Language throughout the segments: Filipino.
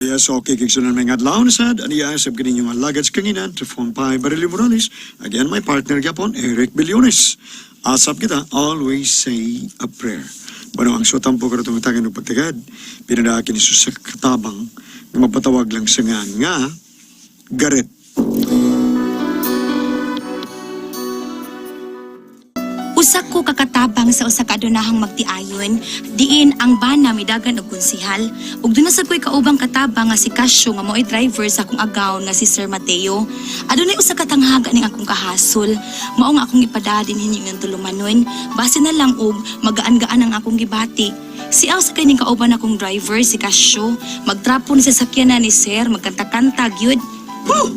Yes, okay, kiksunan may ngadlaw na sad. Aniya, sab kaninyo mga lagats kanginan, Trifon Pai Barilio Morales. Again, my partner Gapon, Eric Biliones. Asap kita, always say a prayer. Bueno, ang sutam po karatong itagan ng pagtagad. Pinadakin ni sa katabang na mapatawag lang sa nga, Garet. Usa ko kakatabang sa usa ka adunahang magtiayon, diin ang bana midagan og konsihal, ug dunay sa ko'y kaubang katabang nga si Casio nga mo'y driver sa akong agaw nga si Sir Mateo. Adunay usa ka tanghaga ning akong kahasol, mao nga akong ipadadin hining tulumanon, base na lang og magaan-gaan ang akong gibati. Si sa kining kauban akong driver si Casio, magtrapo ni sa sakyanan ni Sir, magkanta-kanta gyud. Woo!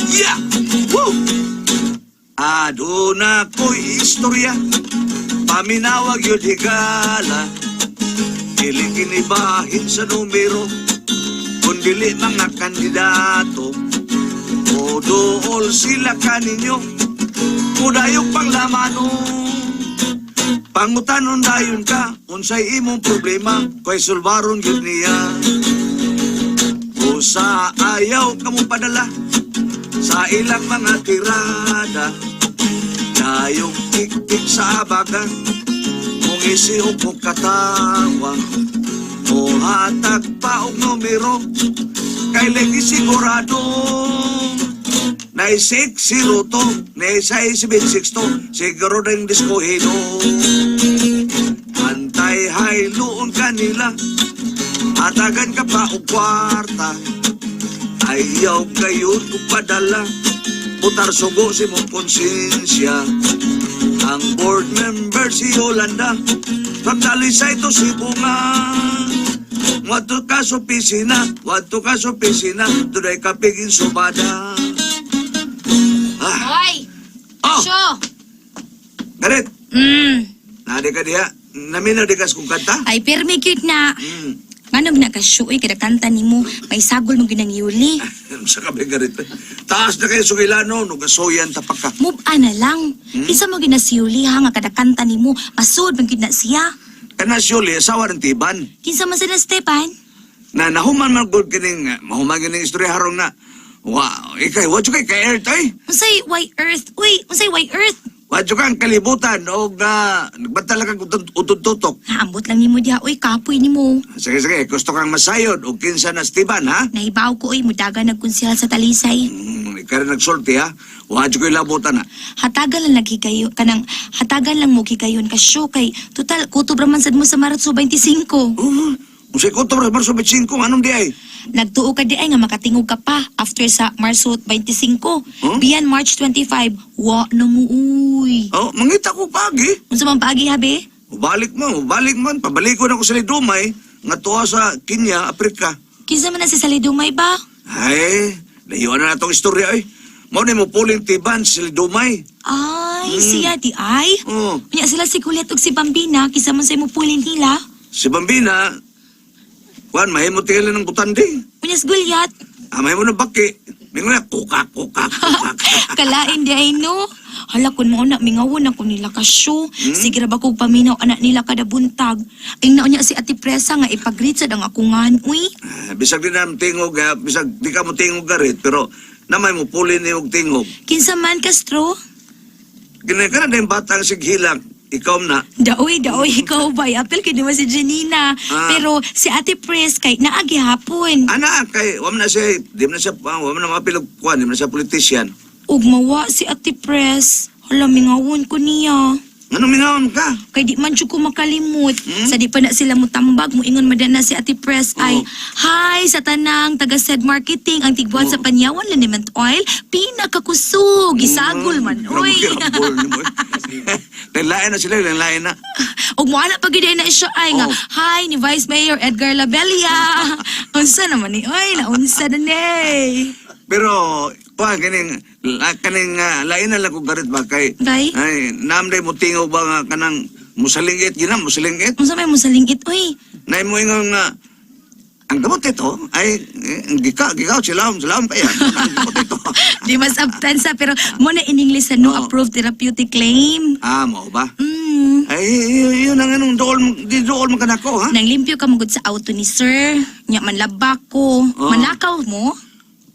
Yeah! Woo! Aduna ko'y istorya, paminawag yun higala, ilikinibahin sa numero, kundili mga kandidato, o dool sila kaninyo, kudayong panglamano. Pangutanon dayon ka, unsay imong problema, ko'y sulbaron yun niya. O sa ayaw ka mong padala, sa ilang mga tirada, dayong tik-tik sa abagan, kung isihog mo katawa, o hatag pa og numero, kay lagi sigurado, na isik si Ruto, na isay si Bensiksto, siguro rin diskohino. Antay hayloon kanila, hatagan ka pa og kwarta, ayaw kayo padala, putar sugo si mong konsensya. Ang board member si Yolanda, pagdalisay to si Bunga. Wadto ka sa opisina, dunay kapigin subada. Hoy! Oh! Casio! Garet, nadi ka diha, naminaw di kas kong kanta? Ay, permi cute na. Manog na Casio, kada kanta ni mo, may sagol mong ginang yuli. Sa kabe Garet, taas na kayo sugilano, nugasoyan tapak ka. Move na lang. Isa mo ginasiyuli ha nga kada kanta ni mo, masud man gid na siya. Kana siyuli, asawa ng tiban. Kinsa man sila Stepan? Na nahuman man good kining mahuman kining istorya harong na. Wow, ikay wadyo kay ka-earth ay. Unsay white earth? Uy, unsay white earth? Wadyo kang kalibutan o nagbantala kang utod-tutok. Naambot lang nimo diha, uy, kapoy nimo. Sige, gusto kang masayod o kinsa na Steban ha? Nahibaw ko, uy, mudaga nagkonsihal sa Talisay. Ikaw rin nagsulti ha? Wadyo ko'y labutan ha? Hatagan lang nagigayo, hatagan lang mo gigayon Casio, kay total, kutob raman sad mo sa Marso 25. Usay ko to, Marso 25, anong di ay? Nagtuo ka di ay nga makatingog ka pa after sa Marso 25. Biyan March 25, wa na mo uy. Oh, mangita ko pagi. Unsa man paagi habi? Balik man, pabalik ko na ko sa Lidumay, nga tuwa sa Kenya, Afrika. Kinsa man na si Salidumay ba? Ay, layuan na natong istorya ay. Mo ni mo puling tiban sa Lidumay. Ay, siya di ay. Oh. Unya sila si Kulit ug si Bambina, kinsa man say mo pulin nila. Si Bambina, kuan, mahimo tingala ng butanding. Unya si Gulyat. Amay mo na baki. Mingo na, kukak. Kalain di ay no. Hala kun mo na mingawon ako nila Casio. Sige ra ba kog paminaw anak nila kada buntag. Ay naunya si Ate Presa nga ipagreet sa dang akungan uy. Bisag din naman tingog, bisag di ka mo tingog garit, pero namay mo pulin ni og tingog. Kinsa man Castro? Ginagana na yung batang sighilang, ikaw na. Daoy, ikaw ba? Apel kay naman si Janina. Pero si Ate Pres kay naagi hapon. Anak, kay, wam na siya, di mo na mapilog kuan, di mo na siya politician. Ugmawa si Ate Pres. Hala, mingawon ko niya. Anong mingawan ka? Kay di man siya ko makalimot. Sa di pa na sila mo tambag, mo ingon madana si Ate Pres ay, hi sa tanang taga-said marketing, ang tigbuhat sa Panyawan Liniment Oil, pinakakusog, isagol man, oy. Lain na sila, lain na. Ug mo ana pagid na siya ay nga, hi ni Vice Mayor Edgar Labella. Unsa naman ni, oy, naunsa na ni. Pero, kaning lain na lang kong garit ba kay, Bay? ay, namday mo tingaw ba nga kanang musalingit, ginam, musalingit? Unsa may mo sa lingkit, oy. Na mo ingon nga, ang gamot ito, ay, gikaw, silaom pa yan. Ang gamot ito. Di mas abtan sa, pero mo na in English sa no approved therapeutic claim. Mo ba? Ay, yun ang anong di dool man ka nako, ha? Nang limpyo ka magud sa auto ni sir. Nya manlabak ko. Oh. Manlakaw mo?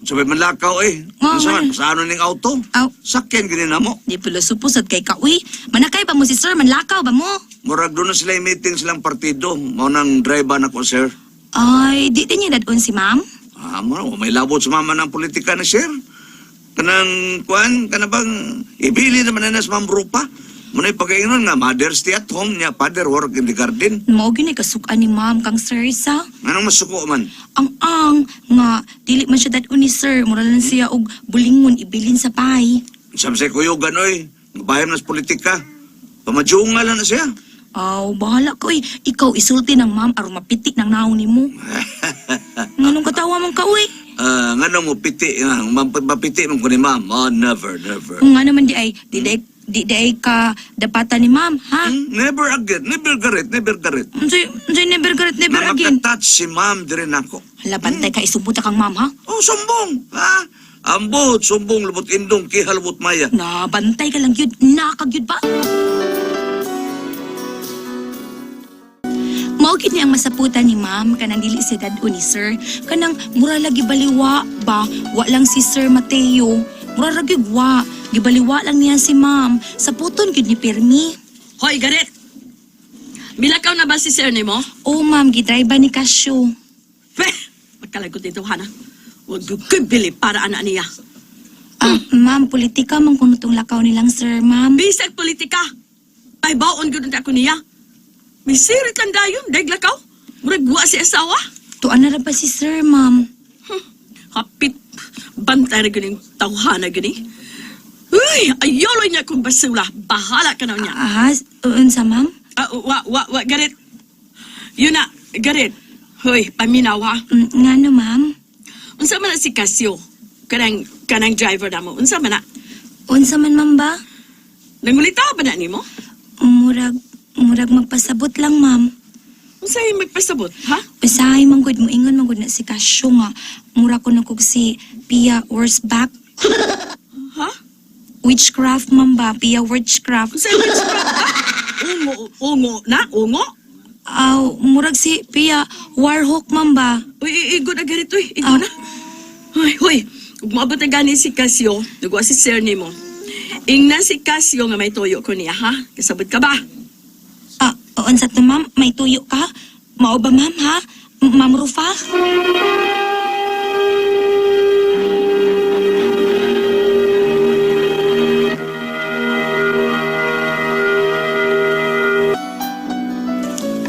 Sabay man lakaw eh. Oo, Sa ano ning auto? Aw, Sakyan gini na mo. di pala supusad kay ka. Uy, manakay ba mo si sir? Manlakaw ba mo? Murag doon na sila yung meeting silang partido. Mao nang driver na ko, sir. Ay, di din niya dadon si ma'am? May labot sa mama ng politika na, sir. Kanang, kanabang, ibili naman na sa Ma'am Rupa. Muna'y pagkaingon nga, mother stay at home niya, father work in the garden. Mao gini kasukan ni ma'am kang sir sa. Anong masuko man? Ang nga dili man siya dadon ni sir. Mura lang siya og bulingon ibilin sa pay. Isang say kuyugan, oy. Bayam na sa politika. Pamadjunga lang na siya. Aw, bahala ko eh. Ikaw isulti ng ma'am aron mapitik ng naong nimo. Nganong katawa man ka uy? Nga nang mo piti, mapiti mo ko ni ma'am. Oh, never, never. Nga naman di ay ka dapatan ni ma'am, ha? Never again, never garit, never garit. Unsay never garit never Na again. makatouch si ma'am dire nako. Hala bantay ka isubuta kang ma'am, ha? Oh, sumbong, ha? Ambot, sumbong, lubot indong, kihal, lubot maya. Na bantay ka lang yun, nakagyud ba? Mao gid ni ang masaputan ni ma'am kanang dili si dad ni sir. Kanang mura lagi baliwa ba? Wa lang si Sir Mateo. Mura lagi wa. Gibaliwa lang niya si ma'am. Saputon gid ni pirmi. Hoy, Garet! Milakaw na ba si sir ni mo? Oh ma'am, gidrive ba ni Casio? Peh! Magkalagot dito, Hana. Huwag ko'y bili para anak niya. Ma'am, politika man kuno tong lakaw nilang sir, ma'am. Bisag politika! Ay, baon gano'n ako niya. May sirit lang dayon, dahil lakaw. Muragwa si asawa. Tuan na ra ba si sir, ma'am? Hapit, bantay na ganing tawhana gani. Uy, ayolo niya kung basula. Bahala ka na niya. Unsa ma'am? Garet. Yun na, Garet. Hoy, paminawa. Nga no, ma'am? Unsa man na si Casio? Kanang driver na mo. Unsa man na? Unsa man, ma'am ba? Nangulitaw ba na ni mo? Murag magpasabot lang, ma'am. Unsa yung magpasabot, ha? Usahay manggod mo ingon manggod na si Casio nga. Mura ko na kog si Pia Wurzbach. Ha? Witchcraft, ma'am ba? Pia Witchcraft. Unsa yung witchcraft, ha? Ungo na? Ungo? Murag si Pia Warhawk, ma'am ba? Uy, igo na ganito, igo na. Hoy, ug maabot na gani si Casio, nagwa si sir ni mo. Ingna si Casio nga may toyo ko niya, ha? Kasabot ka ba? Unsa to, ma'am? May tuyo ka? Mao ba, ma'am, ha? Ma'am Rufa?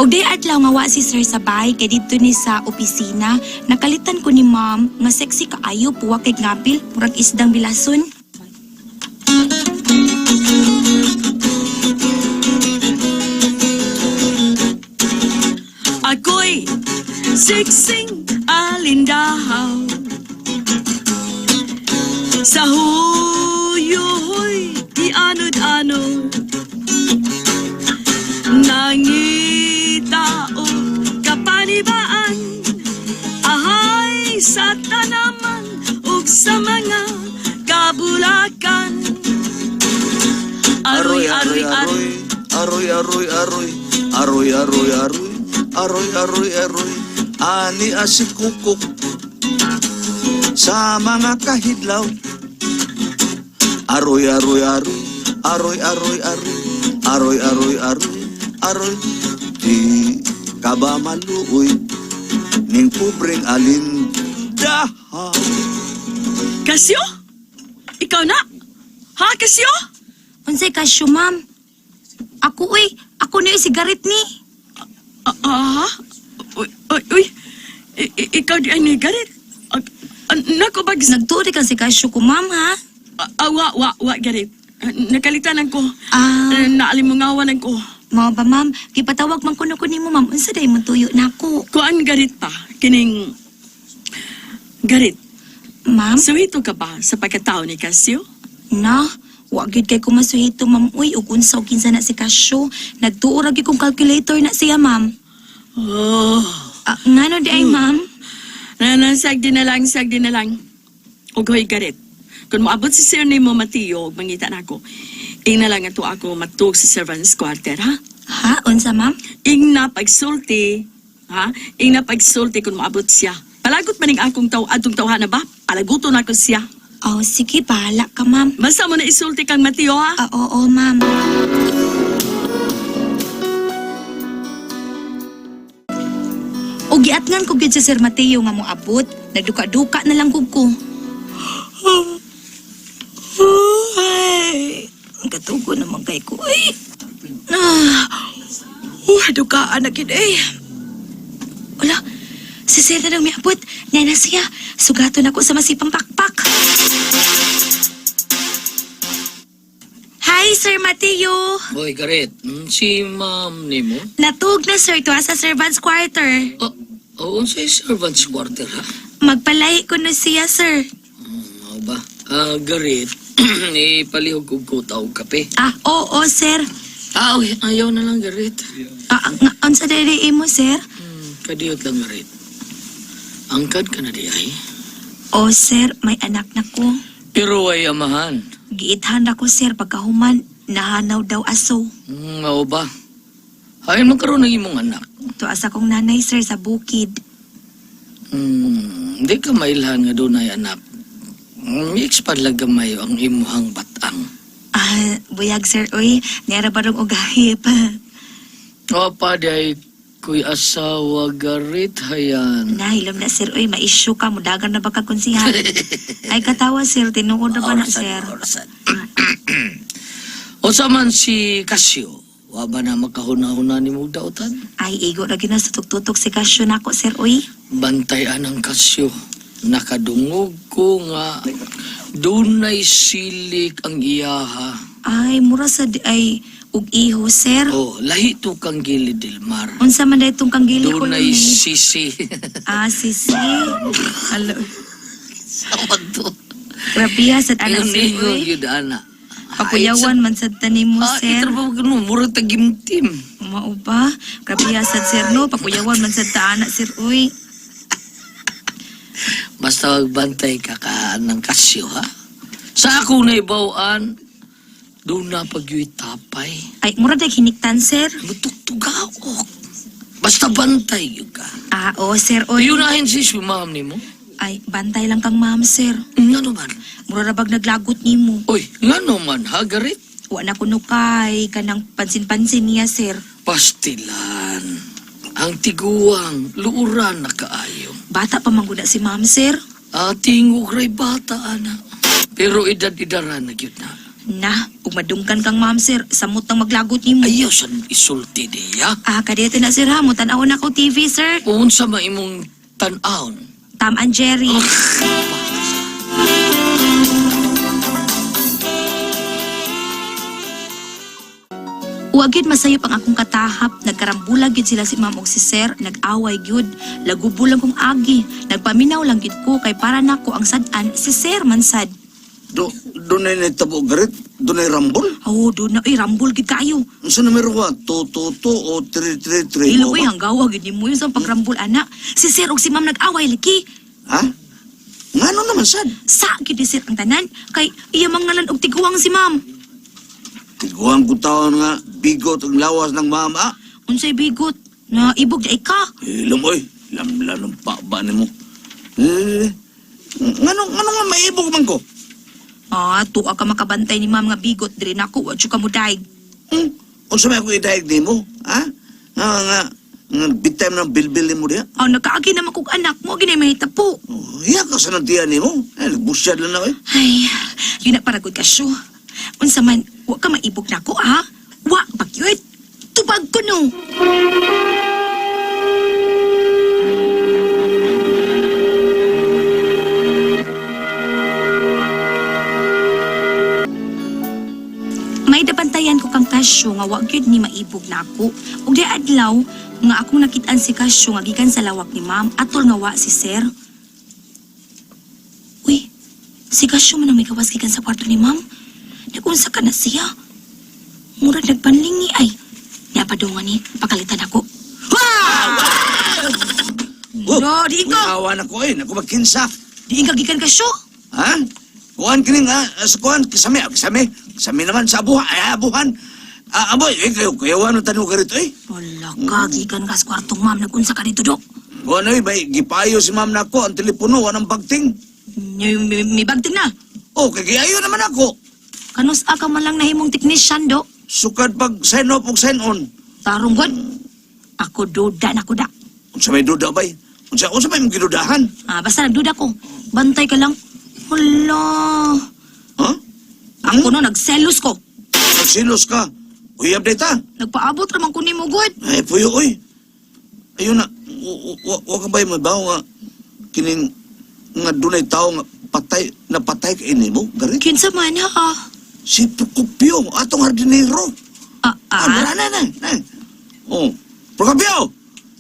Og day adlaw nga wa si sir sa bahay kay didto ni sa opisina, nakalitan ko ni ma'am nga sexy kaayo puwa kay ngapil, murag isdang bilason. Ako'y siksing alindahaw sa huyoy ianod-anod nangitao kapanibaan ahay sa tanaman ug sa mga kabulakan aroy aroy aroy Aroy, aroy, aroy. Aroy, aroy, aroy. Aroy, aroy, aroy. Ani asikukok sa mga kahidlaw. Aroy, aroy, aroy. Aroy, aroy, aroy. Aroy, aroy, aroy. Aroy. Di ka ba maluoy ning pobreng alindahaw? Casio? Ikaw na? Ha, Casio? Unsay Casio, ma'am? Ako na yung sigaret ni. Uy, ikaw di ay garit. Nako ba, Nagtuloy kang si Casio ko, ma'am, ha? wa, garit. Nakalitan ko. Ah. Naalimungawan ko. Mao ba, ma'am? Gipatawag man kuno ko nimo, ma'am. Unsa day mo tuyo nako? Kuan garit pa, kining... Garit, Ma'am? suwito ka ba sa pagkatao ni Casio? Na, wa gyud kay kumasuhito, ma'am. Uy, ug unsa og kinsa na si Casio? Nagtuo ra gyud kong calculator na siya, ma'am. Oh, Ngano di ay, ma'am? Sagdi na lang. Ug hoy garit, kung moabot si Sir ni mo Mateo, ug mangita na ako, Ina lang ato ako matug sa servants quarter, ha? Ha? Unsa, ma'am? Ing napagsulti, ha? Ing napagsulti kung maabot siya. Palagot maning akong adtong tawhana ba? Palaguto na ko siya. Oh, sige, bahala ka, ma'am. Basta mo na isulti kang Mateo, ha? Oo, ma'am. O giatngan ko gid sa Sir Mateo nga mo abot. Nagduka-duka na lang gud ko. Ay, ang katugo naman kay ko. Ay. Dukaan na gid eh. Wala, si Sir na lang may abot. Nana siya, sugaton ako sa masipang pakpak. Hi, Sir Mateo. Boy, Garet, si ma'am ni mo? Natug na, sir. Tuwa sa servants quarter. Unsay servants quarter, ha? Magpalay ko na siya, sir. Mao ba? Garet, ipalihog ko tawag kape. Oo, sir. Uy, ayaw na lang, Garet. Ang sa dede mo, sir? Kadiyot lang, Garet. Angkad ka na di ay. Sir, may anak na ko. Pero ay amahan. Giithan ako, sir, pagkahuman. Nahanaw daw aso. Mao ba? Ay, magkaroon ng imong anak. Tuwa sa kong nanay, sir, sa bukid. Hindi ka mailhan nga doon ay anak. Expand lang gamay ang imuhang batang. Buyag, sir, uy. Nera ba rong ugahip? Pa, di ay kuy asawa Garet, hayan. Nahilom na, sir, uy. Maisyo ka, mudagan na ba kakunsihan? Ay, katawa, sir. Tinukod na ba na, sir? Orasan. O saman si Casio, wa ba na makahuna-huna ni mo dautan? Ay, igo na gina sa tuktutok si Kasyo na ako, sir, uy. Bantayan ang Casio. Nakadungog ko nga dunay silik ang iyaha. Ay, mura sa ay ug iho, sir. Lahi to kang gilid Dilmar. Unsa man daytong kang gili ko Dunay lang, eh. sisi. Sisi. Alo. Sawag to. Grabe sad anak, sir, Ingon uy. yun, ana. Pakuyawan man sad tanim mo, sir. Itrabaho ka no, murag tagimtim. Mao ba? Grabe sad, sir, no. Pakuyawan man sad ta anak, sir, uy. Basta magbantay ka ng Casio, ha? Sa ako na ibawaan, doon na pagyo'y tapay. Ay, mura day hiniktan, sir. Mutugtugawok. Basta bantay yun ka. Oo, sir, uy. Yunahin si ma'am ni mo. Ay, bantay lang kang ma'am, sir. Nga naman. Mura ra bag naglagot nimo. Uy, nga naman, ha, Garet? Wa na kuno kay kanang pansin-pansin niya, sir. Pastilan. Ang tiguang, luuran na kaayo. Bata pa mangguna si ma'am, sir. Tingog ray bata, ana. Pero edad-idaran na yun na. Na, ug madungkan kang ma'am, sir. Samot nang maglagot nimo. Ayaw sa isulti niya. Kadito na, sir, ha. Mutan-aw na ko TV, sir. Kung sa maimong tan-aon. Tom and Jerry. Uwagid masayop ang akong katahap. Nagkarambulag gid sila si ma'am ug si sir. Nag-away gyud. Lagubo lang kong agi. Nagpaminaw lang gid ko kay para nako ang sad-an si sir man sad. Doon ay natabo, Garet? Doon ay rambol? Doon na. Rambol gid kayo. Ang sa numero 1, 222 o 333? Ilo hanggawa gid nimo yun sa pagrambol ana. Si sir ug si ma'am nag-away liki. Ha? Ngano naman, sad? Sa gid ni sir ang tanan kay iya mangalan og tiguang si ma'am. Tiguang ko taon nga, bigot ang lawas ng mama. Unsay bigot na ibog ay ka. Lamoy, lamla ng paba ni mo. Ngano nga maibog man ko? Tuwa ka makabantay ni ma'am nga bigot diri nako wa ka mo daig. Unsa may ako idahig ni mo? Ha? Nga, big time ng bilbil mo diya? Nakaagi naman kong anak mo, ginay mahita po. Hiya ka sa nantiyan ni mo. Nagbusyad lang na, eh. Ay, yun na paragod ka, Syo. Unsa man, wa ka maibog na ko, ha? Wa, bagyod. Tubag ko, no. May dabantayan ko kang Kasyo nga wa gyud ni maibog na ako. Ug di adlaw nga akong nakit-an si Kasyo nga gikan sa lawak ni ma'am atol nga wa si sir. Uy, si Kasyo man ang may gawas gikan sa kwarto ni ma'am. Nagunsa ka na siya. Murag nagpanlingi ay. Napadungan ni, pakalitan ako. No, diin ko! Awan ako, eh. Naku magkinsa. Diin ka gikan Kasyo. Ha? Kuhan kining, ha? Sa kuhan, kisame. Sa amin naman, sa abuhan. Aboy, kayo ano tanong ka rito, eh? Wala ka, gikan ka sa kwartong ma'am. Nagunsa ka dito, Dok. Kung ano, may gipayo si ma'am na ako, ang telepono, anong bagting. May bagting na. Oh, kagayo naman ako. Kanus ka man lang nahimong technician, Dok. Sukad pag sign off o sign on. Tarong god. Ako duda na ko da. Unsa may duda bay? Unsa may mong gidudahan? Basta nagduda ko. Bantay ka lang. Hala. Ha? Ako no, nagselos ko. Nagsilos ka. Uyab data. Nagpaabot raman ko ni mo, God. Ay, puyo, oy. Ayun na. Wa ka ba'y mabaw nga kining nga dunay tao nga napatay ka ini mo, garit? Kinsa man ha? Si Procopio, atong hardinero. Na. Oh, Procopio!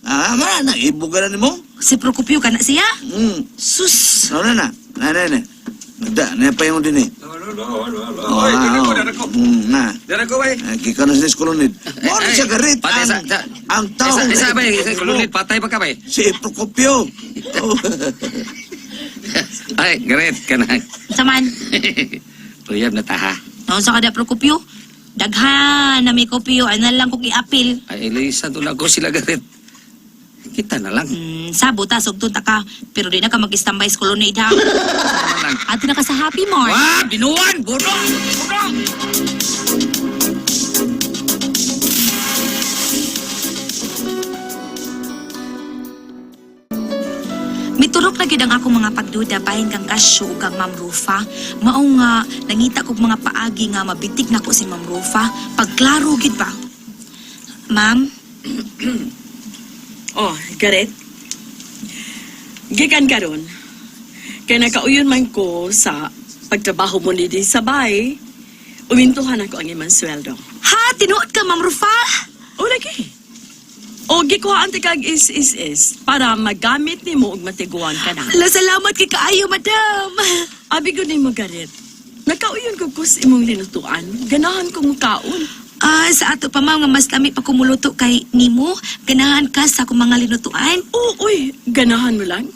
Na, ibuga na ni mo? Si Procopio ka na siya? Sus! Sus. Na. Na pa yung din eh. Oy, dara ko. Na. Dara ko, bay. Kika na sa kolonid. Ano siya garit? Patay Ang tao. Isa bay, isa kulunit patay pa ka bay. Si Procopio. Oh. Ay, Garet ka na. Saman. Uyab na taha. Noon sa kada Procopio. Daghan na may kopyo. Ano lang kong i-appeal. Ay, Elisa, doon ako sila Garet. Kita na lang. Sabo ta, sugtun ta ka. Pero di na ka mag-standby sa kolonid ha. Ato na ka sa Happy Mart. Wah, binuan! Budong! Miturok na gid ang akong mga pagduda bahin kang Kasyo ug kang Ma'am Rufa. Mao nga nangita kog mga paagi nga mabitik nako si Ma'am Rufa. Pagklaro gid ba? Ma'am, Oh, Garet. Gikan karon. Kaya nakauyon man ko sa pagtrabaho mo ni sa bay, umintuhan ako ang imong sweldo. ha tinuod ka Ma'am Rufa? O lagi. O gikuhaan ti kag is para magamit nimo ug matiguan ka na. Hala, salamat kay kaayo, madam. Abi ko nimo Garet. Nakauyon ko kus imong linutuan. Ganahan kong kaon. Sa ato pa ma'am nga mas lami pa kumuluto kay nimo, ganahan ka sa akong mga linutuan. Uy, ganahan mo lang.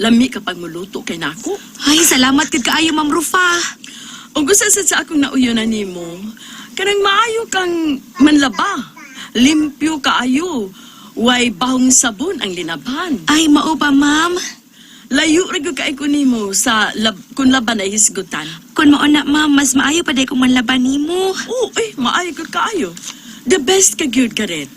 Lami kapag muluto kay nako. Ay, salamat kay kaayo Ma'am Rufa. O gusto sa akong nauyonan nimo, kanang maayo kang manlaba. Limpyo kaayo. Way bahong sabon ang linabhan. Ay, mao ba ma'am? Layo ra gyud kay ko nimo sa kun laban ay hisgutan. Kung mao na ma'am, mas maayo pa day kung manlaban nimo. Maayo gyud kaayo. The best ka gyud Garet.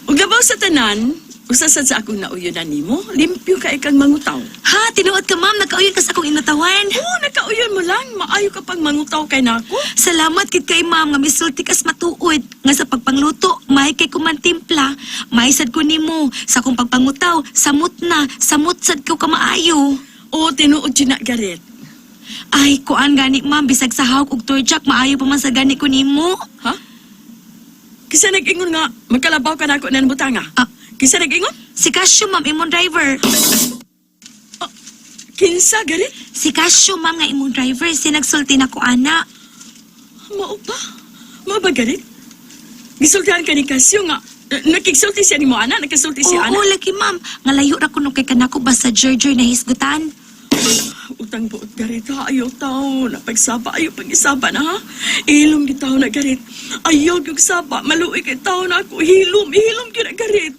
Ug labaw sa tanan, usasad sa akong nauyonan nimo, limpyo ka ikang mangutaw. Ha, tinuod ka ma'am, nagkauyon ka sa akong inutawan. Nakauyon mo lang, maayo ka pang mangutaw kay nako. Salamat kid kay ma'am nga misulti kas matuod nga sa pagpangluto, may kay kumantimpla, may sad ko nimo sa akong pagpangutaw, samot sad ko ka maayo. O tinuod gyud na Garet. Ay, kuan gani ma'am, bisag sa hawk ug turjak, maayo pa man sa gani ko nimo. Ha? Kisa nag-ingon nga, magkalabaw ka nako nan butanga. Kisa nag-ingon? Si Kasyo ma'am, imong driver. Kinsa Garet? Si Kasyo ma'am nga imong driver, sinagsulti na ko ana. Mao pa? Mao ba Garet? Gisultihan ka ni Kasyo nga. Nakigsulti siya ni mo ana, nagkasulti siya ana. Oo, laki ma'am. Nga layo ra ko nung kay kanako basta Gerger na hisgutan. Utang buot Garet ha, ayaw tao. Napagsaba, ayaw pag-isaba na ha. Ilom di tao na Garet. Ayaw yung saba, maluwi kay tao na ako. Hilom yun na Garet.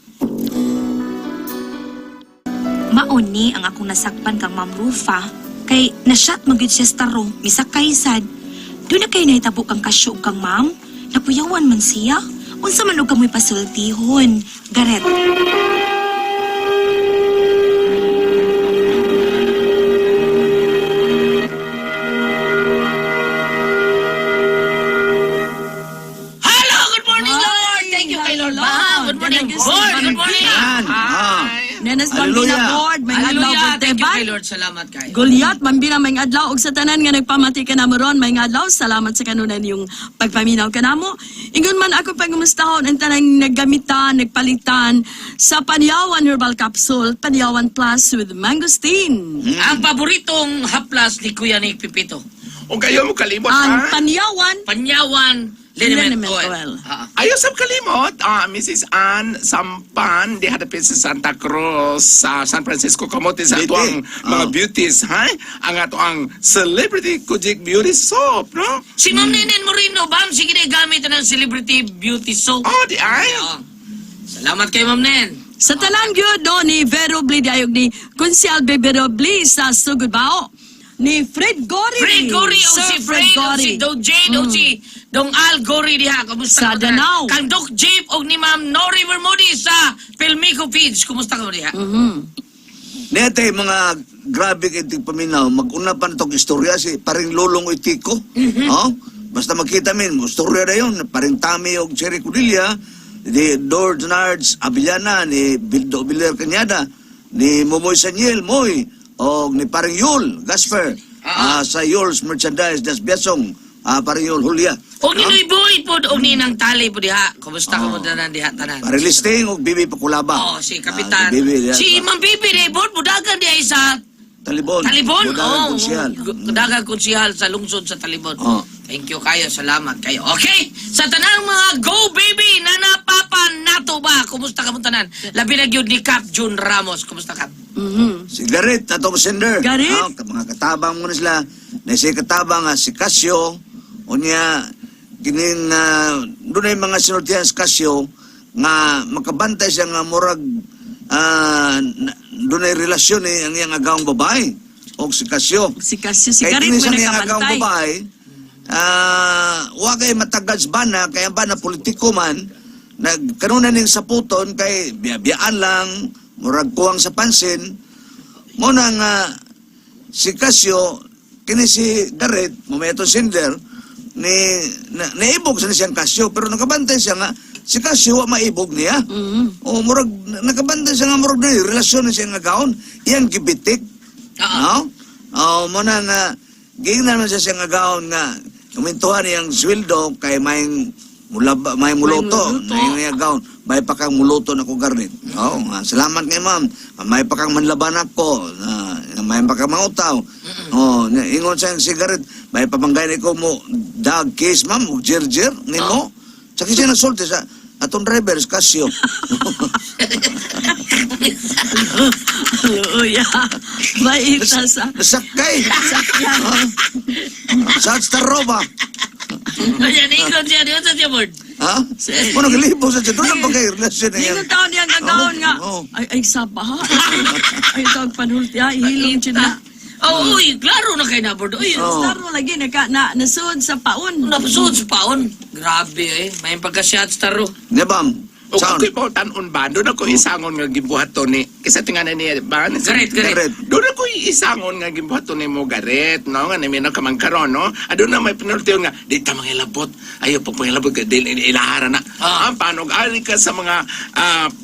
Mauni ang akong nasakpan kang Ma'am Rufa. Kay nasyat magyud siya sa tarong, misakay sad. Doon na kayo nahitabo kang Kasyo ug kang ma'am. Napuyawan man siya. Unsa man og kamoy pasultihon, Garet. Hello, good morning, Lord! Thank you kay Lord. Good morning, Lord. Good morning. Nenes Hallelujah. Bambina Board, may adlaw Hallelujah. birthday Thank you ba? kay Lord. Salamat kay. Goliath, Bambina, may adlaw og sa tanan nga nagpamati ka namo ron, may adlaw. Salamat sa kanunan yung pagpaminaw ka namo. Ingon man ako pagumustahon ang tanang naggamitan, nagpalitan sa Panyawan Herbal Capsule, Panyawan Plus with Mangosteen. Ang paboritong haplas ni Kuya Nick Pipito. O kayo mo kalimot, Ang ha? Panyawan Panyawan Liniment Liniment oil. oil. Ayos ang kalimot, Mrs. Ann Sampan, di hadapin sa Santa Cruz, sa San Francisco, kamote sa Beauty. atuang mga beauties, ha? Ang atuang celebrity Kujik Beauty Soap, no? Si Ma'am Nenen Moreno, bam, sige na gamit ng celebrity beauty soap. Oh, di ay. Oo. Salamat kay Ma'am Nen. Sa tanan gyud no ni Vero Bli diayog ni Konsyal Vero Bli sa Sugod Bao ni Fred Gori. Fred Gori o Sir si Fred o si Dong Jane o si Dong Al Gori diha. Kumusta Sa ka mo, Danau. Kang Doc Jeep o ni Ma'am Nori Vermudi sa Filmico Feeds. Kumusta ka mo diha? Nete, mga grabe kay paminaw, mag-una pa na itong istorya si paring Lolong Itiko. Oh? Basta makita min, istorya na yun, paring Tami o Cherry Cudilla, ni George Nards Abillana, ni Bildo Villar Cañada, ni Momoy Sanyel, Moy, o ni paring Yul, Gasper, sa Yul's Merchandise, Das Biasong, paring Yul, Julia. O ni Noy Boy po o ni nang tali po diha. Kumusta ka mo tanan diha tanan? Paring Listing o Bibi Pakulaba. Oh, si Kapitan. Si Bibi, Si Ma'am Bibi Rebon, budagan diha sa Talibon. Talibon. Budagan Oh, Konsyal. budagan konsihal sa lungsod sa Talibon. Oh. Thank you kayo, salamat kayo. Okay, sa tanang mga go baby, nana papa nato ba? Kumusta ka mo tanan? Labi na gyud ni Cap Jun Ramos. Kumusta ka? Si Garit, atong sender. Garit? Mga katabang mo na sila. Na si katabang si Casio. O niya, kining, doon ay mga sinultihan si Casio, nga makabantay siya nga murag, doon ay relasyon ang iyang agawang babae. O si Casio. Si Casio, si Kaya Garit kini mo sa niyang agawang nakabantay. babae, wagay matagad sa bana, kaya ba na politiko man, nagkanunan ning saputon kay biyaan lang, murag kuwang sa pansin, mo na nga si Casio, kini si Garrett, Momentum Sender, naibog sa siyang Casio, pero nakabantay siya nga, si Casio wa maibog niya. O murag, nakabantay siya nga murag na relasyon na siya nga gaon, iyang gibitik. No? O mo na nga, gignan naman siya nga gaon nga, kumintuhan niyang sweldo kay may muluto na yung gaon. May pa kang muluto na ko Garnet. Oh, salamat kay ma'am. May pa kang manlaban ako. May pa kang mautaw. Oh, ingon sa sigaret. May papanggay ko mo dag case ma'am, ug jerjer nimo. Sa kasi nasulti sa atong drivers Casio. Uya. Maita sa Nasakay. Sa Staroba. Ayan, ingon siya diyo sa Jabord. Ha? Ano galibo sa dito na pagkay relasyon na yan. Ingon taon niya gagawon nga. Oo. Ay sabaha. Ay tawag panulti ha. Ihilong siya na. Oh, uy, klaro na kayo na, Bord. Uy, Oo. Staro lagi nasud sa paon. napasod sa paon. Grabe eh, may pagka-shot staro. Di ba? O Sound. ako'y po tanon ba, doon ako isangon nga gibuhat to ni, kasi tinganan niya, ba? Garet, garet. Doon ako isangon nga gibuhat to ni mo Garet, no? Nga namin kamang karon, no? Doon na may pinultiyo nga, di ta mangilabot. Ayaw pag mangilabot ka, di ilahara na. Paano, ari ka sa mga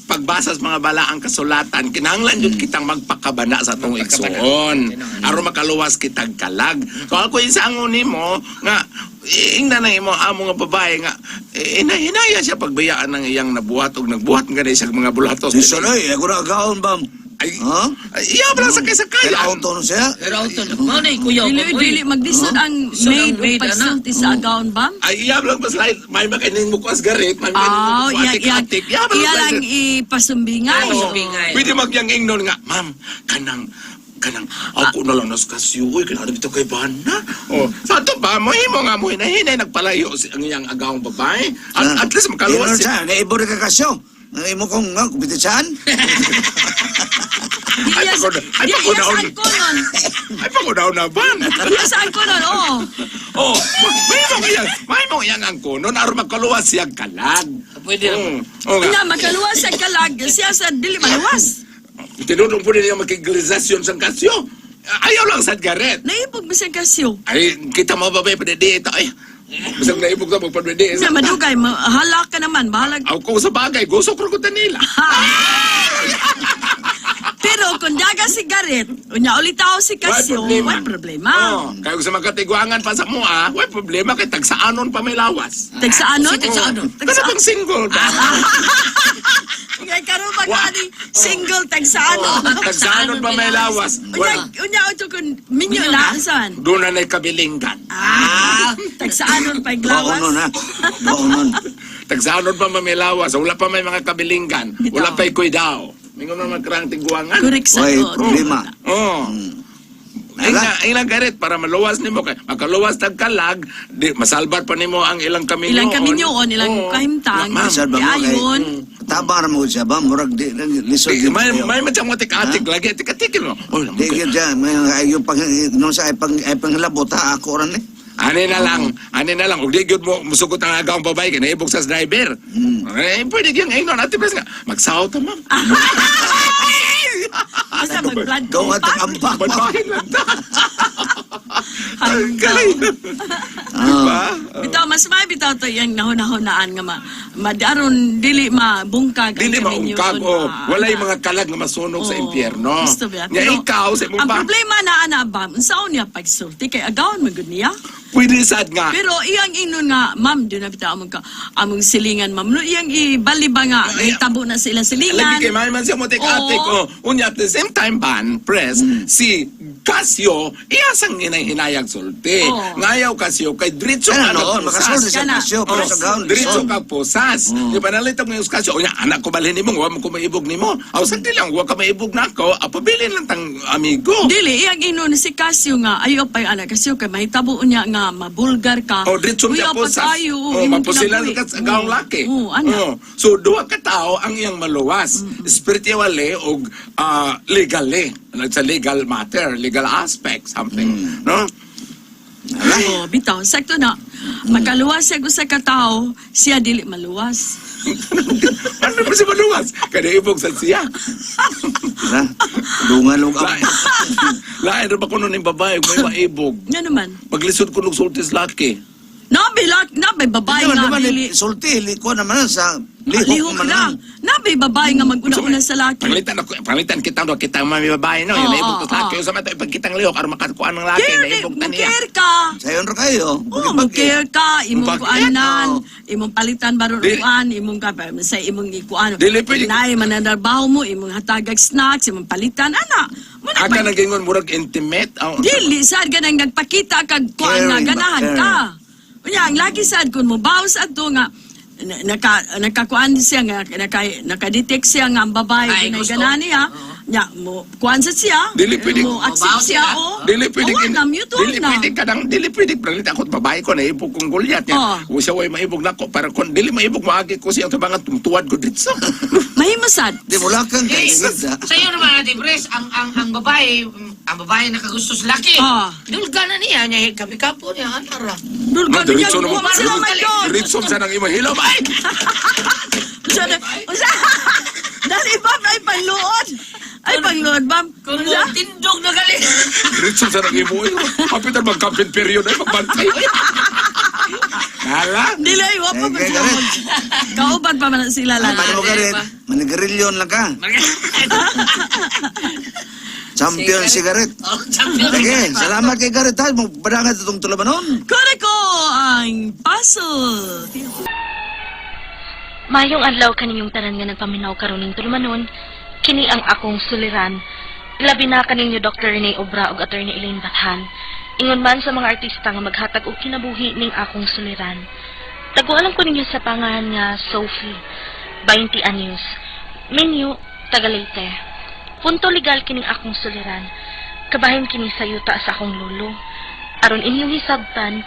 pagbasa sa mga balaang kasulatan, kinahanglan yun kitang magpakabana sa itong igsuon. Aro makaluwas kitang kalag. So ako isangon ni mo, nga, ingna na mo amo nga babae nga hinaya siya pagbayaan ng iyang nabuhat o nagbuhat nga siya mga bulatos. Si Sonoy, ako na agaon ba? Ay, Ha? iya ba lang sa kaysa Kaya kaya? auto no siya? Pero ito, ano yung kuyaw ko? Dili magdisod ang So, ang maid maid, o pagsulti sa agaon ba? Ay, iya ba lang mas lahat. May makainin mo ko as garit, may makainin mo ko atik-atik. Iya ba lang Iyalang mas ipasumbingay. Oo. Bingay. Pwede magyang ingnon nga, ma'am, kanang ako na lang naskasyo, uy, kanang dito kay Bana. O, sa ito ba, mo nga mo hinahinay, nagpalayo ang iyang agawang babae. At least makaluwas Inon siya. siya, naibo rin ka Casio. Imo kong kumpetisan? Ay, Saan ko nun? Ay, pangunaw na ba? Saan ko nun? Oo. Oh, may mo yang ang kuno na aron magkaluwas siyang kalag. Pwede naman. Oh, Nga, makaluwas sa kalag, siya sa dili maluwas. tinudong po nila magkiglisasyon sa kasyo. Ayaw lang sa garet. Naipog mo sa kasyo. Ay, kita mo ba ba padedi ito? Ay, bisag naibog sa magpadedi. Sa madugay, halak ka naman, bahalag. Aw, kung sa bagay, gusto ko nila. Pero kung daga si Garret, unya ulit ako si Casio, may problema. Oh, kaya kung sa magkatigwangan pa sa mua, may problema kay tagsaanon pa may lawas. Tagsaanon? Si tagsaanon. Kasi pang single ka. kay karon ba ka single tagsano. Tagsanon pa may lawas. Unya ito kun minyo na saan? Doon na kabilinggan. Tagsaanon pa Baunon glawas. ha. Baunon. Tagsanon pa may lawas. Wala pa may mga kabilinggan. Bitaw. Wala pa'y kuidaw. Mingon na magkarang tiguangan. Correct sa Way, to. problema. Oo. Ay lang garit para maluwas nimo kay makaluwas tag kalag di masalbar pa nimo ang ilang kaminyo. Ilang kaminyoon, ilang kahimtang. Masad ba mo kay Ayon. tabang mo siya ba murag di lisod yun May kayo. may matang atik-atik lagi atik-atik mo. Oh, Di gyud siya may ayo pag no sa ay panglabot ha ako ran ni. ani na lang ug di gyud mo musugot ang agaw ang babae kay naibog sa driver. Eh pwede gyud ingnon ati pres nga magsaw ta ma'am. Asa mag-blood Gaw ko at ambak. Babahin lang ta. Ang Hanggang. galing. Diba? Bitaw mas may bitaw to yang nahon-nahonaan nga madaron dili mabungkag ang Dili kaminyo maungkag kun o wala yung mga kalag nga masunog sa Oo, impyerno. gusto ba? Nga Pero ikaw sa imong ang ba? problema na ana ba, unsaon niya pagsulti kay agawon man gud niya. Pwede sad nga. Pero iyang inon nga, ma'am, doon na bitaw among silingan, ma'am. No, iyang ibali ba nga, may tabo na sila silingan. Lagi kay may man siya mo atik Oo. o. Unya at the same time ban press si Casio iyasang hinayag sulti. Oo. Ngayaw Casio kay diretso Kana ka noon makasulti sa Kana. kasyo pero sa gaon Diretso lisod. ka posas. Di ba nalitag ngayon Casio? Unya anak ko balhin nimo wa mo ko maibog nimo. Aw sagdi lang wa ka maibog nako. Apabilin lang tang amigo. Dili, iyang inon si Casio nga, ayo pa yung anak Casio kay mahitabo niya nga mabulgar ka. O, diretso Uy, siya po apat sa... tayo, O, imong mapusilan kinabuhi. ka sa gaong laki. Oo, anak. O, so, duwa ka tao ang iyang maluwas. Spiritually o legally. Sa legal matter, legal aspect, something. No? Oo, bitaw, sakto na. Makaluwas siya sa katao, siya dili maluwas. Ano ba si maluwas? Kada ibog sa siya. Ha? Dungan og Lain. Lain rin ba kuno ng babae may maibog? Nga naman. Paglisod ko ng sultis laki. Nabay babae nga dili. sulti liko naman sa lihok Lihok man na. Nabay babae nga maguna-una sa laki. Panglitan kita do kita may babae no, yung Oo, naibog to oo, laki sa mata pag kitang lihok aron makakuan ng laki naibog ta niya. Care ka. Sayon ra kayo. Oo, mag-care ka, imong Bakit? kuanan, Oo. imong palitan baron Dili- uan, imong ka sa imong ikuan. Dili pwede- Nay mananarbaho mo, imong hatagag snacks, imong palitan ana. Muna Aka nagingon murag intimate. Oh. dili sad ka nang nagpakita kag kuan nga Caring ba? ganahan Caring. ka. Unya ang lagi sad kun mo bawas adto nga nakakuan siya nga nakadetect siya nga ang babae Ay, na gusto. ganahan niya. Nya mo kuan sa siya. Dili pwede- mo accept Bawas siya sila. o. Dili pwede Awan na mute dili na. pwede kadang dili pwede pralit ako babae ko naibog kong gulyat niya. Oh. Siya way maibog nako para kon dili maibog maagi ko siya tabangan tungtuad ko ditso. Mahimo sad. Di mo lakang kay Yes. ingod ha. Sa iyo naman natin, Pres, ang babae nakagusto sa laki. Ah. Dulga na niya, niya kapi-kapo niya, anara. Dulgan niya Diretso mo naman sila man doon. diretso sa nang imo hilom ay. Usa. Dali ba ay pangluod? Ay pangluod bam. Kung Usa. tindog na galing. Diretso sa nang imo. Kapitan magkampin period ay magbantay. Hala. Dili ay wa pa Eh, ba kaya sila galit. mag- Kauban pa man sila lang. Paano mo galit? Manigarilyon lang ka. Champion sigaret. Oh, champion. Sige, salamat kay Gareth ha. Magpadangan itong tulabanon. Kore ko ang puzzle. Mayong adlaw kaninyong tanan nga nagpaminaw karon ning tulumanon, kini ang akong suliran. Labi na kaninyo Dr. Rene Obra ug Attorney Elaine Bathan. Ingon man sa mga artista nga maghatag og kinabuhi ning akong suliran. Tagualan ko ninyo sa pangalan nga Sophie, 20 anyos. Minyo, taga Leyte. Punto legal kining akong suliran. Kabahin kini sa yuta sa akong lolo. Aron inyong hisabtan,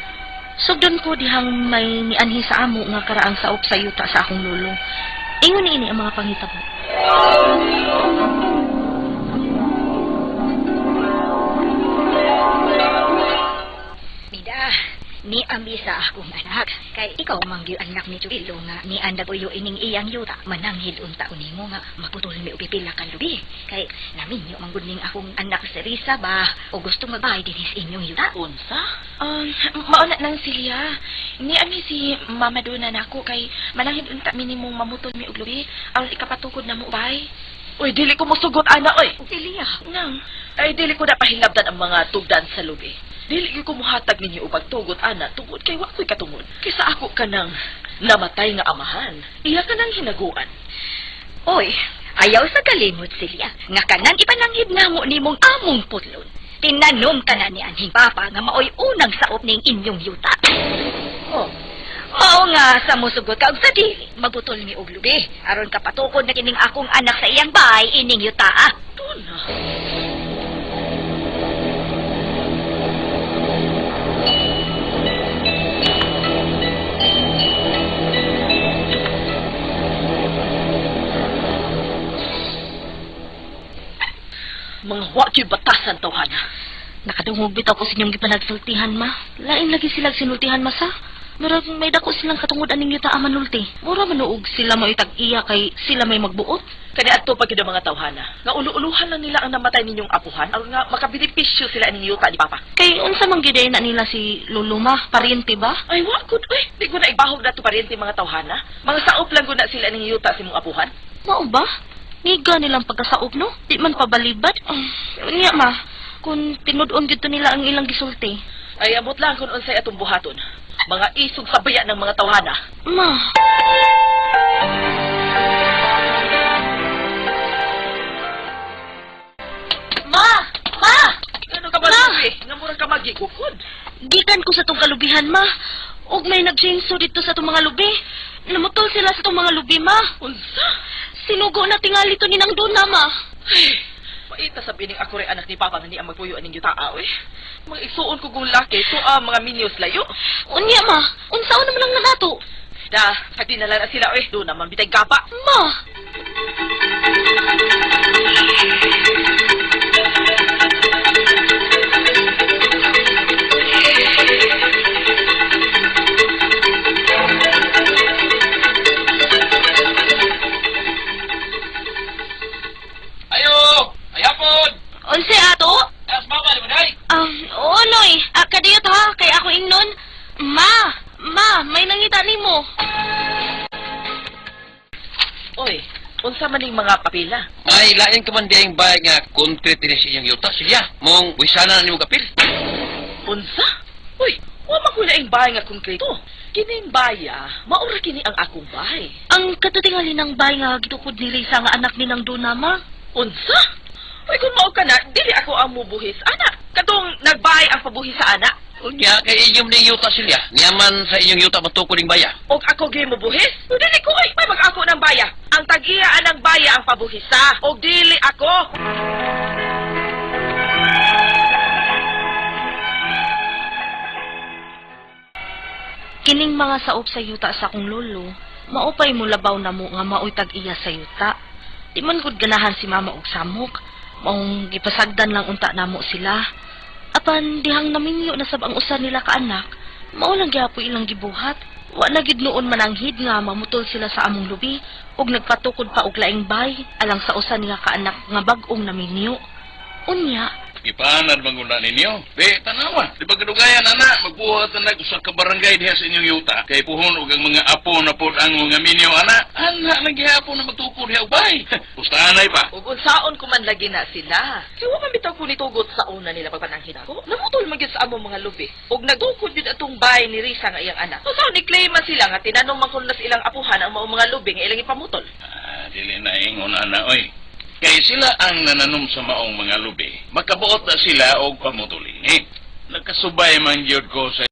sugdon ko dihang may nianhi sa amo nga karaang saop sa yuta sa akong lolo. Ingon ini ang mga panghitabo. Mida, ni ambisa akong anak. Kay ikaw manggil anak ni Chubilo nga ni andag uyo ining iyang yuta. Mananghid unta unimo nga maputol mi upipila ka lubi. Kay namin yung manggudning akong anak si Risa ba o gusto magbahay din is inyong yuta. Unsa? Mauna nang siya. Ni ani si Mama Duna nako kay manangid unta minimong mamutol mi og lubi aron ikapatukod na mo bay. Uy, dili ko mosugot ana oy. Silia. Nang, ay dili ko na pahilabdan ang mga tugdan sa lubi. Dili ko muhatag ninyo upag tugot ana tungod kay wa ko'y katungod. Kaysa ako kanang namatay nga amahan. Iya ka nang hinaguan. Oy, ayaw sa kalimot silya. Nga kanan ipananghid nga mo nimong among putlon. Tinanom ka na ni anhing papa nga maoy unang saop ning inyong yuta. Oh. Mao nga sa musugot ka og sa dili, mabutol ni og lubi. Aron kapatukod na kining akong anak sa iyang bahay ining yuta. Tuna. Mga wakil batasan tawhana. Nakadungog bitaw ko sa inyong gipanagsultihan, ma. Lain lagi sila sinultihan, ma, sa? Murag may dako silang katungod aning yuta manulti. Mura manuog sila mo itag-iya kay sila may magbuot. Kani adto pa gyud ang mga tawhana. Nga ulu-uluhan lang nila ang namatay ninyong apuhan aron nga makabenepisyo sila ining yuta ni papa. Kay unsa man giday na nila si Luluma, pariente ba? Ay, wa gud oy. Di ko na ibahog na to pariente mga tawhana. Mga saop lang gud na sila ning yuta sa imong apuhan. Mao ba? Niga nilang pagkasaop, no? Di man pabalibad. Unya, ma, kung tinud-on gyud to nila ang ilang gisulti. Ay abot lang kun unsay atong buhaton. Mga isog sa baya ng mga tawhana. Ma, Ma! Ano ka ba, Lubi? Nga murang ka magigukod. Gikan ko sa tong kalubihan, ma. Og may nagsinso dito sa tong mga lubi. Namutol sila sa tong mga lubi, ma. Unsa? Sinugo na tingali to ninang Duna, ma. Ay, maita sabi ning ako rin anak ni Papa nga ni ang magpuyo aning yutaa, oy. Mga isuon ko kung laki, to mga minios layo. Unya, ma. Unsaon naman lang na nato? Da, pati na lang na sila, oy. Doon naman bitay gapa. Ma! Ayo! Ayapon! Unsa ato? Das mama ni Maday! Oo, Noy. Kadiyot ha, kay ako ingnon. Ma, may nangita nimo. Oy, unsa man ning mga papila? Ay, lain ka man diyang bayag nga kontret din sa inyong yuta, silya. Mong wisana na ni mo kapil. Unsa? Uy, wa man ko na ing bahay nga konkreto. Kining baya, maura kini ang akong bahay. Ang katutingali ng bay nga gitukod ni Risa nga anak ni nang Duna, ma. Unsa? Uy, kung mao ka na, dili ako ang mubuhis, anak. Katong nagbahay ang pabuhis sa anak. Unya, kay inyong ning yuta, silya. Niyaman sa inyong yuta matukod ning baya. Og ako gi mubuhis? O dili ko, ay, may mag-ako ng baya. Ang tag-iyaan ng baya ang pabuhisa. Og dili ako. Kining mga saop sa yuta sa akong lolo, maupay mo labaw na mo nga maoy tag-iya sa yuta. Di man gud ganahan si mama og samok. Maong gipasagdan lang unta namo sila. Apan dihang naminyo na sab ang usa nila ka anak, mao lang gyapon ilang gibuhat. Wa na gid noon mananghid nga mamutol sila sa among lubi ug nagpatukod pa og laing bay alang sa usa nila ka anak nga bag-ong naminyo. Unya, Ipaanad manguna ninyo. Di, tanawa. Di ba kadugayan, anak? Magbuhat na sa kabarangay diha sa inyong yuta. Kay puhon og ang mga apo na pod ang mga minyo, anak. Anak, nagihapon na matukod diha, ubay. Pustahanay pa. Ug unsaon ko man lagi na sila. Kaya wa man bitaw ko nitugot sa una nila pagpananghin ako. Namutol man gyud sa among mga lubi. Ug nagtukod gyud atong bahay ni Risa nga iyang anak. So ni claim man sila nga tinanong man ko na sa ilang apuhan ang mga lubi nga ilang ipamutol. Dili na ingon, anak, oy. Kay sila ang nananom sa maong mga lubi. Makabuot na sila og pamutuli. Nakasubay man gyud ko sa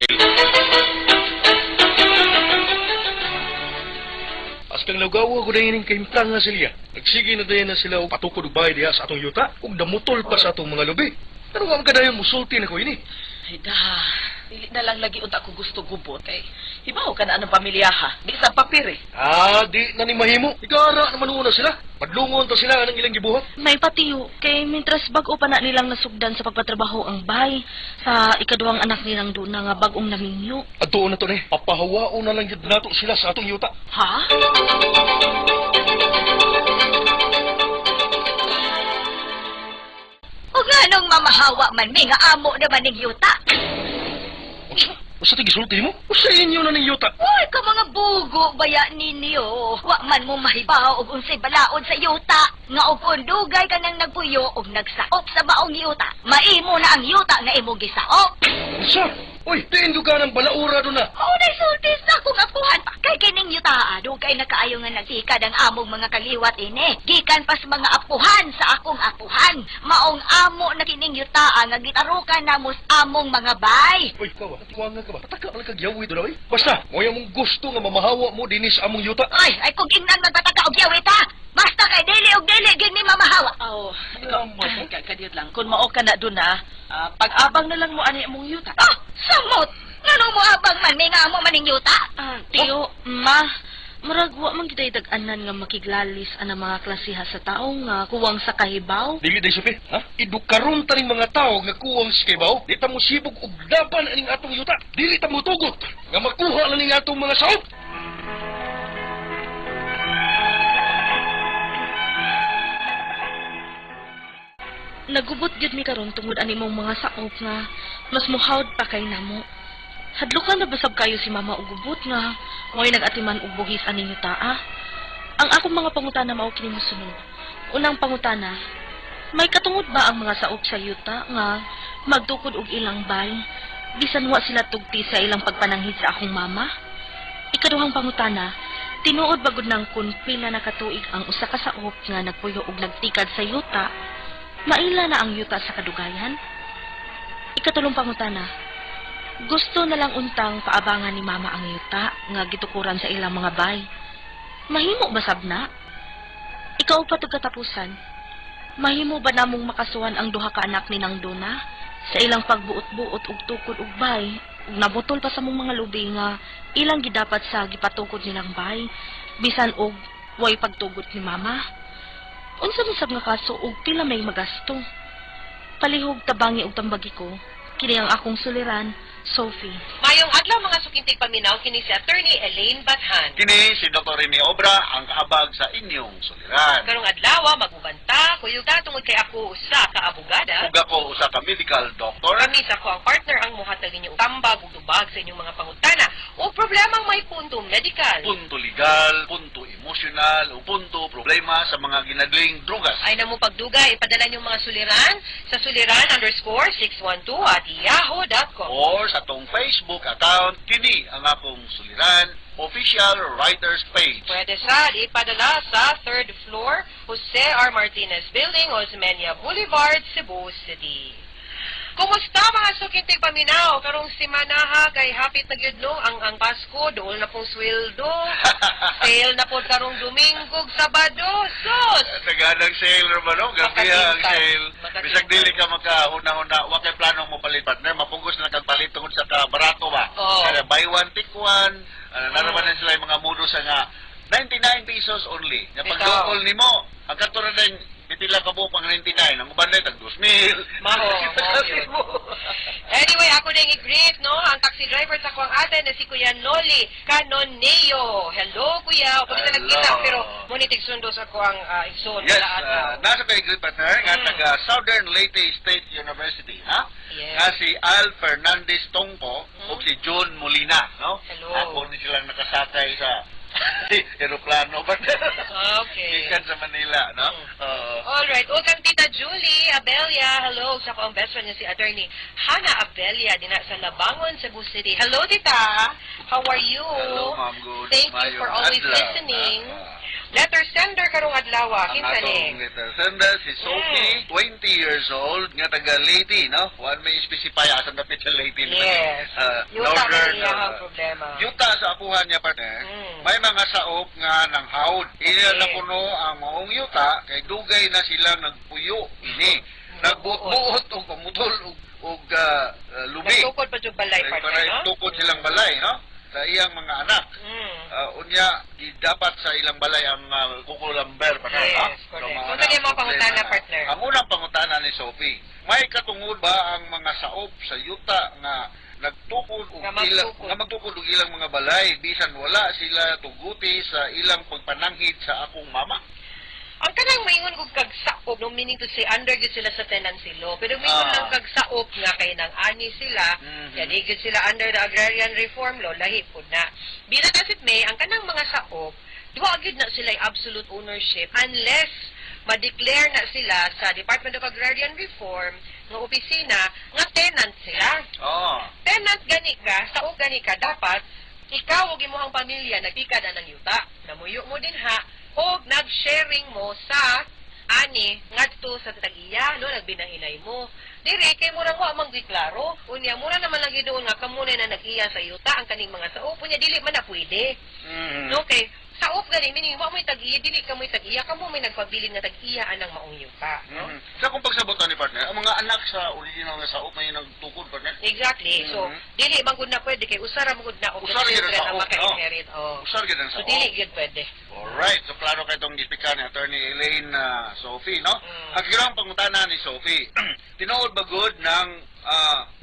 Astang nagawa ko dahin yung kaimplang nga silya. Nagsige na dahin na sila o patukod og bahay diha sa atong yuta ug damutol pa sa atong mga lubi. Pero ang kadayon musulti na ko ini. Ay da, dili na lang lagi unta ko gusto gubot kay hibaw ka na anong pamilya ha. Di sa papir eh. Di na ni mahimo. Igara naman una sila. Padlungon ta sila anang ilang gibuhat. may patiyo kay mintras bag-o pa na nilang nasugdan sa pagpatrabaho ang bay sa ikaduhang anak nilang Duna nga bag-ong naminyo. Adto na to ni. Papahawao na lang gyud nato sila sa atong yuta. Ha? O nga nung mamahawa man may nga amo naman ning yuta. Usa ti gisulti mo? Usa inyo na ning yuta. Uy, ka mga bugo baya ninyo. Wa man mo mahibaw og unsay balaod sa yuta. Nga og undugay ka nang nagpuyo og nagsaop sa baong yuta. Maimo na ang yuta nga imo gisaop. Usa? Uy, diin ka ng balaura doon na. Maunay sultis na akong apuhan pa. Kay kining yutaa, dugay na kaayo nga nagsikad ang among mga kaliwat ini. Gikan pas mga apuhan sa akong apuhan. Maong amo na kining yutaa nga gitarukan namos among mga bay. Uy, kawa, tiwangan ka ba? Pataka ka kagyawi doon, uy. Basta, moya mong gusto nga mamahawa mo dinis among yuta. Ay kung ingnan magpataka og yawit ha. Basta kay dili og dili gid mi mamahawa. Oh, kadiyot lang. Kung mao ka na doon na, pag-abang na lang mo ani mong yuta. Ah, samot. Ngano mo abang man may nga amo maning yuta? Tiyo, ma, murag wa man giday dag-anan nga makiglalis ang mga klasiha sa tao nga kuwang sa kahibaw. Dili day supi, ha? Idukaron ta ning mga tao nga kuwang sa kibaw. Di ta mo sibog og daban aning atong yuta. Dili ta mo tugot nga makuha na ning atong mga saop. Nagubot gyud mi karon tungod ani mong mga saop nga mas muhawd pa kay namo. Hadlukan na basab kayo si mama og gubot nga mo'y nagatiman og buhis aning yutaa. Ang akong mga pangutana mao kini mosunod. Unang pangutana, may katungod ba ang mga saop sa yuta nga magtukod og ilang bay bisan wa sila tugti sa ilang pagpananghid sa akong mama? Ikaduhang pangutana, tinuod ba gud nang kun pila na katuig ang usa ka saop nga nagpuyo og nagtikad sa yuta? Maila na ang yuta sa kadugayan? Ikatulong pangutana, gusto na lang untang paabangan ni mama ang yuta nga gitukuran sa ilang mga bay. Mahimo ba sabna? Ikaw pa to katapusan. Mahimo ba namong makasuhan ang duha ka anak ni Nang Dona sa ilang pagbuot-buot ug tukod ug bay ug nabutol pa sa mong mga lubi nga ilang gidapat sa gipatukod nilang bay bisan og way pagtugot ni mama? Unsa man sab nga kaso og pila may magasto? Palihog tabangi og tambagi ko, kini ang akong suliran, Sophie. Mayong adlaw mga sukintig paminaw kini si Attorney Elaine Bathan. Kini si Dr. Rene Obra ang kaabag sa inyong suliran. Karong adlaw magubanta kuyuga tungod kay ako usa ka abogada. Ug ako usa ka medical doctor. Kami sa ko ang partner ang muhatag ninyo tambag ug tubag sa inyong mga pangutana o problemang may punto medical. Punto legal, punto emotional, o punto problema sa mga ginadling drugas. Ay namo pagdugay ipadala niyo mga suliran sa suliran_612@yahoo.com Or sa tong Facebook account, kini ang akong suliran, official writers page. Pwede sa ipadala sa 3rd floor, Jose R. Martinez Building, Osmeña Boulevard, Cebu City. Kumusta mga sukintig paminaw? Karong simana ha, kay hapit na gyud no ang Pasko, dool na pong sweldo. Sale na po karong Domingo, Sabado. Sus! Tagadang sale naman, no? Gabi ang sale. Makatintay. Bisag dili ka magkahuna-huna, wa kay planong mo palit partner, mapugos na kagpalit tungod sa kabarato ba? Oo. Kaya buy one, take one. Naraman na sila yung mga mudo sa nga 99 pesos only. Nga Ikaw. pag-double ni mo, ang katulad ng bitila ka po pang 99, ang uban na tag 2,000. Maho, yun. Anyway, ako din i-greet, no? Ang taxi driver sa kuwang atin na si Kuya Noli Canoneo. Hello, Kuya. O, pagkita Hello. nagkita, pero munitig sundo sa kuwang igsoon. Yes, Wala nasa kay great partner nga taga Southern Leyte State University, ha? Yes. Nga si Al Fernandez Tongpo ug si John Molina, no? Hello. Ako ni silang nakasakay sa eroplano partner. Okay. Gikan sa Manila, no? Alright. O kang Tita Julie Abelia. Hello. Sa ko ang best friend niya si Attorney Hannah Abelia din sa Labangon, Cebu City. Hello, Tita. How are you? Hello, ma'am. Good. Thank you for always listening. Letter sender karong adlaw. Ang Kinsa atong ning? letter sender, si Sophie, 20 years old, nga taga Leyte, no? One may specify asan dapit sa Leyte. Yes. Yuta man niya ang problema. Yuta sa apuhan niya, partner. May mga saop nga ng haod. Ila na kuno ang maong yuta, kay dugay na silang nagpuyo, ini. Nagbuot o pamutol o lubi. Nagtukod pa yung balay, partner, no? Tukod silang balay, no? Sa iyang mga anak. Unya, di dapat sa ilang balay ang kukulamber, partner. Yes, correct. Kung saan yung mga pangutana, partner? Ang unang pangutana ni Sophie, may katungod ba ang mga saop sa yuta nga nagtukod og magtukod og ilang mga balay bisan wala sila tuguti sa ilang pagpananghid sa akong mama? Ang kanang maingon kog kagsaop, no, meaning to say, under gid sila sa tenancy law. Pero maingon lang kagsaop nga kay nang ani sila, kaya di gid sila under the agrarian reform law, lahi po na. Bilang asit may, ang kanang mga saop, duwa gid na sila absolute ownership unless ma-declare na sila sa Department of Agrarian Reform nga opisina nga tenant sila. Oo. Tenant gani ka, sa gani ka dapat ikaw ug imong pamilya nagtikad ng yuta. Namuyo mo din ha og nag-sharing mo sa ani ngadto sa tag-iya no nagbinahinay mo. Dire kay murang wa man giklaro. Unya mura naman lang gidoon nga kamo na nag-iya sa yuta ang kaning mga saop unya dili man na pwede. No kay saop gani meaning wa mo tag-iya dili ka mo tag-iya kamo may nagpabilin nga tag-iya anang maong yuta, no? Sa kung pagsabotan ni partner, ang mga anak sa original nga saop may nagtukod partner. Exactly. So dili man gud na pwede kay usara man gud na og Usara gyud ang ang saop, maka-inherit. Oh. Usar gyud ang So saop. dili gyud pwede. Alright, so klaro kay itong ispika ni Attorney Elaine Sophie, no? Ang kirang pangutana ni Sophie, tinuod ba good ng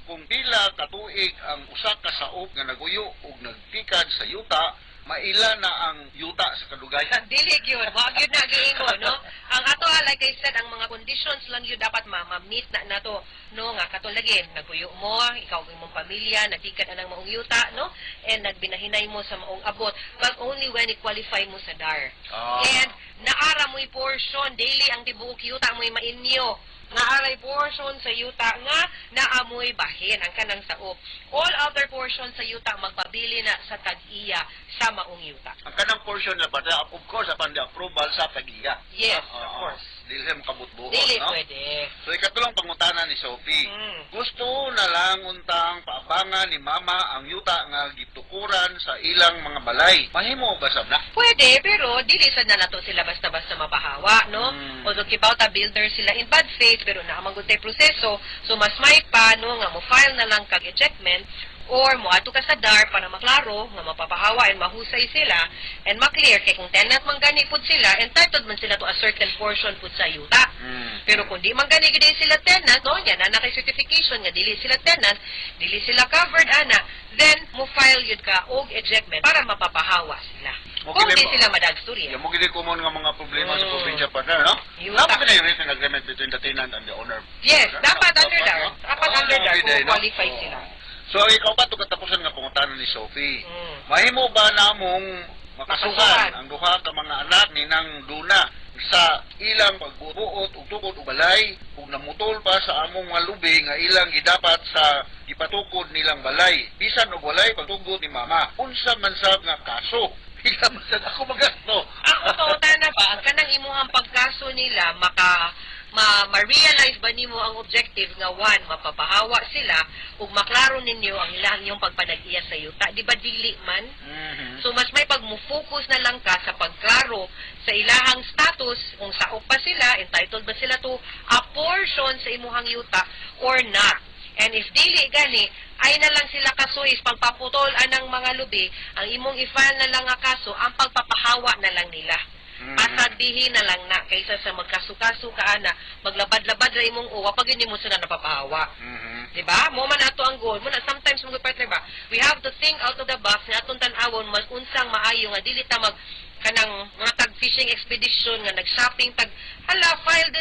kung pila katuig ang usa ka saop nga naguyo ug nagtikad sa yuta, maila na ang yuta sa kadugayan. Dili gyud, wa gyud na giingon, no? Ang ato like I said, ang mga conditions lang yun dapat ma-meet na nato, no? Nga katong lagi, nagpuyo mo, ikaw ug imong pamilya, nagtikad anang maong yuta, no? And nagbinahinay mo sa maong abot, but only when i-qualify mo sa DAR. And naara mo'y portion, daily ang tibuok yuta mo'y mainyo. Naaray portion sa yuta nga naamoy bahin ang kanang saop. All other portion sa yuta magpabili na sa tag-iya sa maong yuta. Ang kanang portion na pati, of course, upon the approval sa tagiya. Yes, of course. Dili mo kabutbuhon, Dili no? pwede. So, ikatulong pangutana ni Sophie. Gusto na lang untang paabangan ni Mama ang yuta nga gitukuran sa ilang mga balay. Mahimo ba sab na? Pwede, pero dili sad na nato sila basta-basta mabahawa, no? Although kibawta builder sila in bad faith, pero naamang tay proseso, so mas may pa, no, nga mo file na lang kag ejectment, or mo ato ka sa DAR para maklaro nga mapapahawa and mahusay sila and maklear kay kung tenant man gani pud sila entitled man sila to a certain portion pud sa yuta. Pero kung di man gani gid sila tenant, no, yan na kay certification nga dili sila tenant, dili sila covered ana, then mo file yun ka og ejectment para mapapahawa sila. Kung di sila madagstorya. Yung mo gini common nga mga problema sa probinsya partner, no? Yuta. Dapat na yung written agreement between the tenant and the owner. Yes, dapat under DAR. no? Dapat under DAR okay, kung no? qualify sila. So, ikaw pa ito katapusan nga pangutanan ni Sophie. Mahimo ba namong makasuhan Makasuhan. ang duha ka mga anak ni nang Duna sa ilang pagbuot ug tukod ug balay ug namutol pa sa among mga lubi nga ilang gidapat sa gipatukod nilang balay bisan og walay pagtugod ni Mama. Unsa man sab nga kaso? Ila man sad ako magasto. Ang totoo na ba, ang kanang imuhang pagkaso nila, ma-realize ba nimo ang objective nga one, mapapahawa sila, ug maklaro ninyo ang ilang yung pagpanag-iya sa yuta. Di ba dili man? So mas may pag-focus na lang ka sa pagklaro sa ilahang status, kung saop pa sila, entitled ba sila to a portion sa imuhang yuta or not. And if dili gani, ay na lang sila kasuis pagpaputol anang mga lubi, ang imong i-file na lang nga kaso, ang pagpapahawa na lang nila. Asadihin na lang na kaysa sa magkasukaso ka ana, maglabad-labad ra imong uwa pag hindi mo sila napapahawa. Diba? Mo man ato ang goal. Muna sometimes mo partner ba? We have to think out of the box na atong tan-awon mas unsang maayo nga dili ta mag kanang mga tag fishing expedition nga nag-shopping tag hala file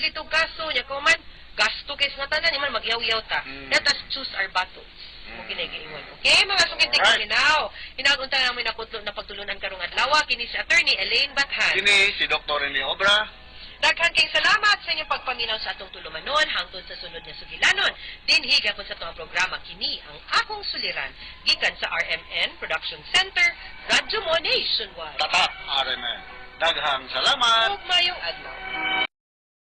dito kaso nya ko man gasto kay nga tanan man magyaw-yaw ta. Let us choose our battles. Mo ginagiingon. Okay, mga sukintig minaw. Hinagunta namin na pagtulunan karong adlaw kini si Attorney Elaine Bathan. Kini si Dr. Rene Obra. Daghang kay salamat sa inyong pagpaminaw sa atong tulumanon hangtod sa sunod nga sugilanon. Dinhiga ko sa atong programa kini ang akong suliran gikan sa RMN Production Center, Radyo Mo Nationwide. Tatak RMN. Daghang salamat. Ug mayong adlaw.